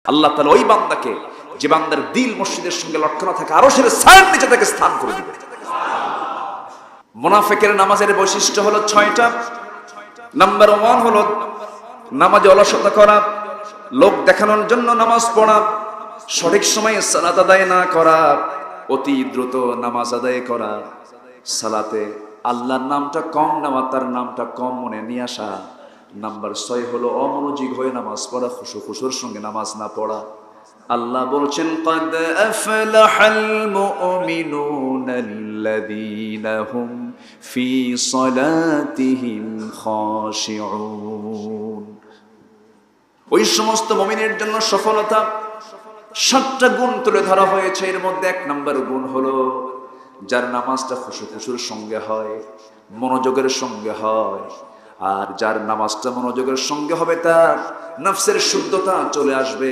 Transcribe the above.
আল্লাহ তাআলা ওই বান্দাকে, যে বান্দার দিল মসজিদের সঙ্গে লটকানো থাকে, আরশের ছায়ার নিচে তাকে স্থান করে দিবে। মুনাফিকের নামাজের বৈশিষ্ট্য হলো 6টা। নাম্বার 1 হলো নামাজে অলসতা করা, লোক দেখানোর জন্য নামাজ পড়া, সঠিক সময়ে সালাত আদায় না করা, অতি দ্রুত নামাজ আদায় করা, সালাতে আল্লাহর নামটা কম নেওয়া, তার নামটা কম মনে নিয়ে আসা। নাম্বার 6 হলো অমনোযোগী হয়ে নামাজ পড়া, খুশুর সঙ্গে নামাজ না পড়া। আল্লাহ বলছেন قد أفلح المؤمنون الذين هم في صلاتهم خاشعون। ওই সমস্ত মুমিনের জন্য সফলতা 7টা গুণ তুলে ধরা হয়েছে। এর মধ্যে 1 নম্বর গুণ হলো যার নামাজটা খুশুর সঙ্গে হয়, মনোযোগের সঙ্গে হয়। আর যার নামাজটা মনোযোগের সঙ্গে হবে, তার নফসের শুদ্ধতা চলে আসবে।